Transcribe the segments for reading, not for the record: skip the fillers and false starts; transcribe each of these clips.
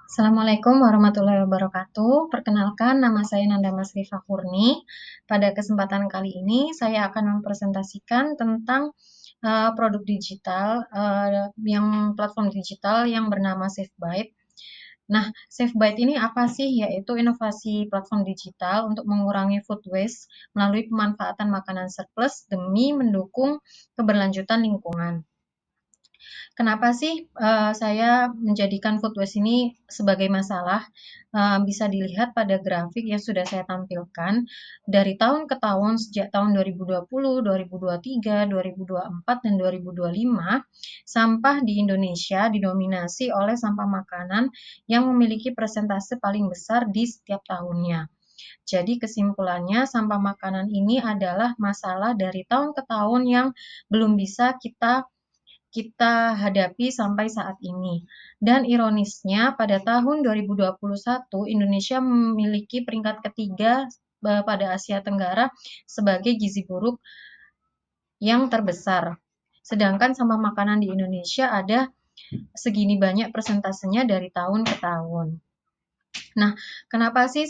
Assalamualaikum warahmatullahi wabarakatuh. Perkenalkan, nama saya Nanda Masri Fakurni. Pada kesempatan kali ini, saya akan mempresentasikan tentang produk digital, yang platform digital yang bernama SafeByte. Nah, SafeByte ini apa sih? Yaitu inovasi platform digital untuk mengurangi food waste melalui pemanfaatan makanan surplus demi mendukung keberlanjutan lingkungan. Kenapa sih saya menjadikan food waste ini sebagai masalah? Bisa dilihat pada grafik yang sudah saya tampilkan dari tahun ke tahun sejak tahun 2020, 2023, 2024, dan 2025, sampah di Indonesia didominasi oleh sampah makanan yang memiliki persentase paling besar di setiap tahunnya. Jadi kesimpulannya sampah makanan ini adalah masalah dari tahun ke tahun yang belum bisa kita hadapi sampai saat ini. Dan ironisnya pada tahun 2021 Indonesia memiliki peringkat ketiga pada Asia Tenggara sebagai gizi buruk yang terbesar. Sedangkan sampah makanan di Indonesia ada segini banyak persentasenya dari tahun ke tahun. Nah, kenapa sih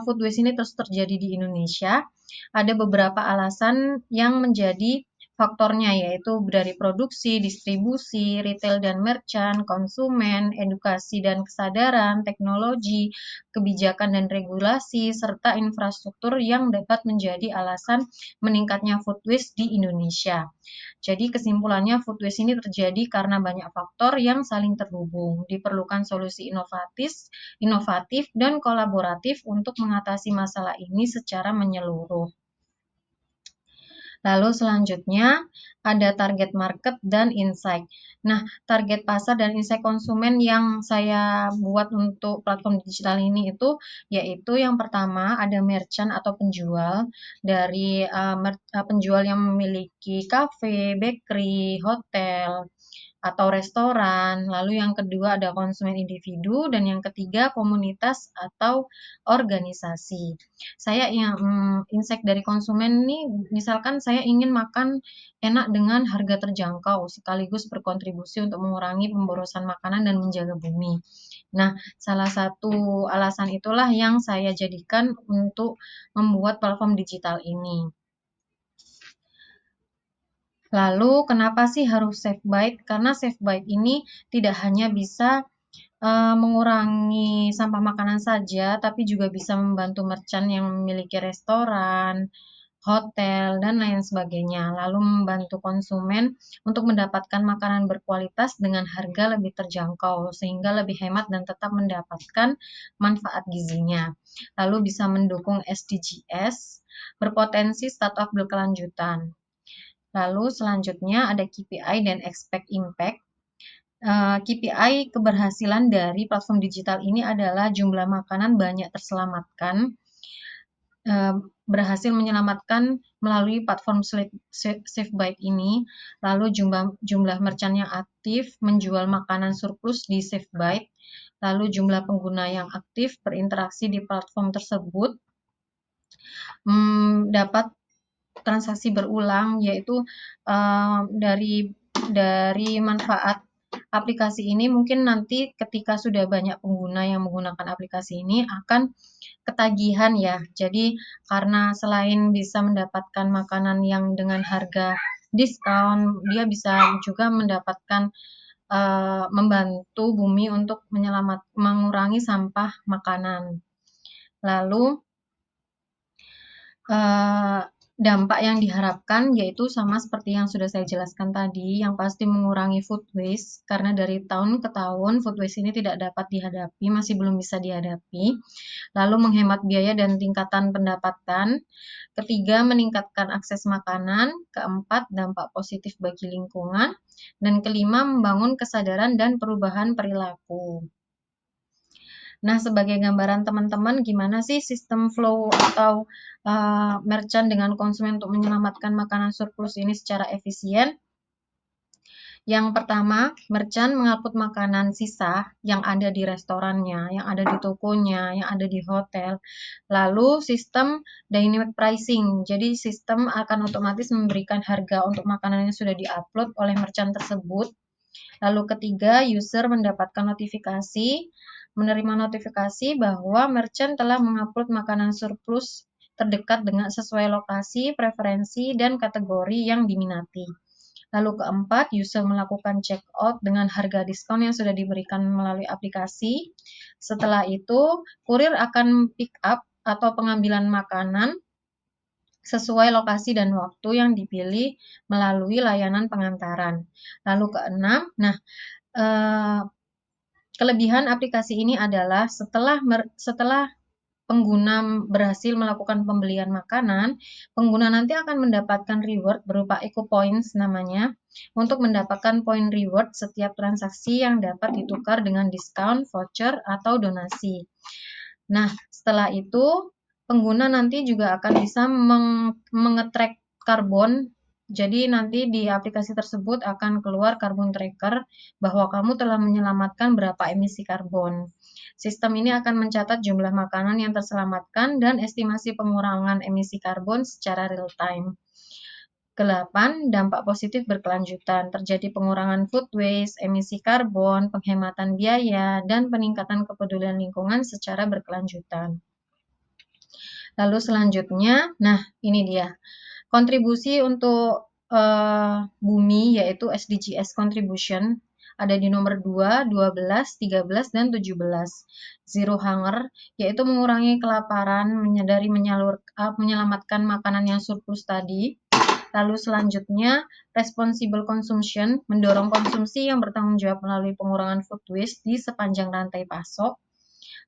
food waste ini terus terjadi di Indonesia? Ada beberapa alasan yang menjadi faktornya, yaitu dari produksi, distribusi, retail dan merchant, konsumen, edukasi dan kesadaran, teknologi, kebijakan dan regulasi, serta infrastruktur yang dapat menjadi alasan meningkatnya food waste di Indonesia. Jadi kesimpulannya food waste ini terjadi karena banyak faktor yang saling terhubung. Diperlukan solusi inovatif dan kolaboratif untuk mengatasi masalah ini secara menyeluruh. Lalu selanjutnya ada target market dan insight. Nah, target pasar dan insight konsumen yang saya buat untuk platform digital ini yaitu yang pertama ada merchant atau penjual dari penjual yang memiliki kafe, bakery, hotel, atau restoran, lalu yang kedua ada konsumen individu, dan yang ketiga komunitas atau organisasi. Saya yang insight dari konsumen ini, misalkan saya ingin makan enak dengan harga terjangkau, sekaligus berkontribusi untuk mengurangi pemborosan makanan dan menjaga bumi. Nah, salah satu alasan itulah yang saya jadikan untuk membuat platform digital ini. Lalu kenapa sih harus SafeByte? Karena SafeByte ini tidak hanya bisa mengurangi sampah makanan saja, tapi juga bisa membantu merchant yang memiliki restoran, hotel, dan lain sebagainya. Lalu membantu konsumen untuk mendapatkan makanan berkualitas dengan harga lebih terjangkau, sehingga lebih hemat dan tetap mendapatkan manfaat gizinya. Lalu bisa mendukung SDGs, berpotensi startup berkelanjutan. Lalu selanjutnya ada KPI dan expect impact. KPI keberhasilan dari platform digital ini adalah jumlah makanan banyak terselamatkan, berhasil menyelamatkan melalui platform SafeByte ini, lalu jumlah merchant yang aktif menjual makanan surplus di SafeByte, lalu jumlah pengguna yang aktif berinteraksi di platform tersebut, dapat transaksi berulang, yaitu dari manfaat aplikasi ini mungkin nanti ketika sudah banyak pengguna yang menggunakan aplikasi ini akan ketagihan ya. Jadi karena selain bisa mendapatkan makanan yang dengan harga diskon, dia bisa juga mendapatkan membantu bumi untuk mengurangi sampah makanan. Lalu dampak yang diharapkan yaitu sama seperti yang sudah saya jelaskan tadi, yang pasti mengurangi food waste, karena dari tahun ke tahun food waste ini tidak dapat dihadapi, masih belum bisa dihadapi. Lalu menghemat biaya dan tingkatan pendapatan. Ketiga, meningkatkan akses makanan. Keempat, dampak positif bagi lingkungan. Dan kelima, membangun kesadaran dan perubahan perilaku. Nah, sebagai gambaran teman-teman, gimana sih sistem flow atau merchant dengan konsumen untuk menyelamatkan makanan surplus ini secara efisien? Yang pertama, merchant mengangkut makanan sisa yang ada di restorannya, yang ada di tokonya, yang ada di hotel. Lalu sistem dynamic pricing, jadi sistem akan otomatis memberikan harga untuk makanan yang sudah diupload oleh merchant tersebut. Lalu ketiga, user mendapatkan menerima notifikasi bahwa merchant telah mengupload makanan surplus terdekat dengan sesuai lokasi, preferensi, dan kategori yang diminati. Lalu keempat, user melakukan checkout dengan harga diskon yang sudah diberikan melalui aplikasi. Setelah itu, kurir akan pick up atau pengambilan makanan sesuai lokasi dan waktu yang dipilih melalui layanan pengantaran. Lalu keenam, kelebihan aplikasi ini adalah setelah pengguna berhasil melakukan pembelian makanan, pengguna nanti akan mendapatkan reward berupa Eco Points namanya, untuk mendapatkan poin reward setiap transaksi yang dapat ditukar dengan diskon, voucher, atau donasi. Nah, setelah itu pengguna nanti juga akan bisa mengetrack karbon. Jadi nanti di aplikasi tersebut akan keluar carbon tracker bahwa kamu telah menyelamatkan berapa emisi karbon. Sistem ini akan mencatat jumlah makanan yang terselamatkan dan estimasi pengurangan emisi karbon secara real time. 8. Dampak positif berkelanjutan. Terjadi pengurangan food waste, emisi karbon, penghematan biaya, dan peningkatan kepedulian lingkungan secara berkelanjutan. Lalu selanjutnya, ini dia. Kontribusi untuk bumi yaitu SDGs contribution ada di nomor 2, 12, 13, dan 17. Zero hunger yaitu mengurangi kelaparan, menyelamatkan makanan yang surplus tadi. Lalu selanjutnya, responsible consumption mendorong konsumsi yang bertanggung jawab melalui pengurangan food waste di sepanjang rantai pasok.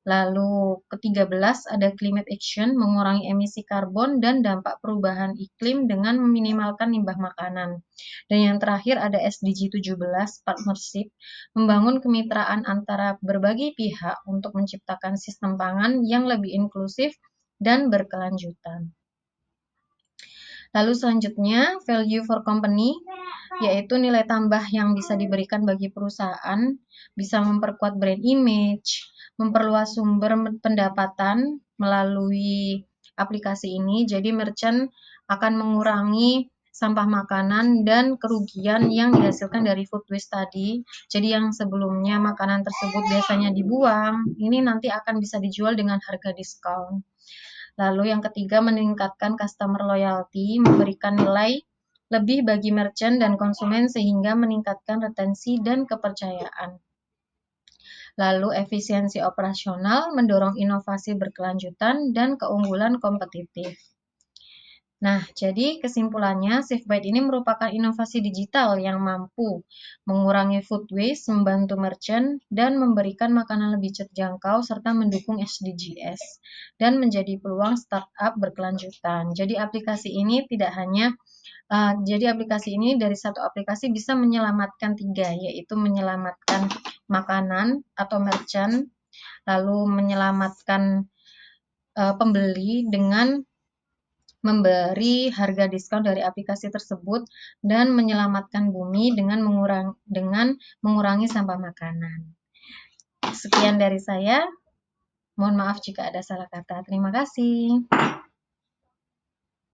Lalu ke-13 ada climate action, mengurangi emisi karbon dan dampak perubahan iklim dengan meminimalkan limbah makanan. Dan yang terakhir ada SDG 17, partnership, membangun kemitraan antara berbagai pihak untuk menciptakan sistem pangan yang lebih inklusif dan berkelanjutan. Lalu selanjutnya, value for company, yaitu nilai tambah yang bisa diberikan bagi perusahaan, bisa memperkuat brand image, memperluas sumber pendapatan melalui aplikasi ini. Jadi merchant akan mengurangi sampah makanan dan kerugian yang dihasilkan dari food waste tadi. Jadi yang sebelumnya makanan tersebut biasanya dibuang, ini nanti akan bisa dijual dengan harga diskon. Lalu yang ketiga, meningkatkan customer loyalty, memberikan nilai lebih bagi merchant dan konsumen sehingga meningkatkan retensi dan kepercayaan. Lalu efisiensi operasional, mendorong inovasi berkelanjutan dan keunggulan kompetitif. Nah, jadi kesimpulannya, SafeBite ini merupakan inovasi digital yang mampu mengurangi food waste, membantu merchant, dan memberikan makanan lebih terjangkau serta mendukung SDGs dan menjadi peluang startup berkelanjutan. Jadi aplikasi ini dari satu aplikasi bisa menyelamatkan 3, yaitu menyelamatkan makanan atau merchant, lalu menyelamatkan pembeli dengan memberi harga diskon dari aplikasi tersebut dan menyelamatkan bumi dengan mengurangi sampah makanan. Sekian dari saya. Mohon maaf jika ada salah kata. Terima kasih.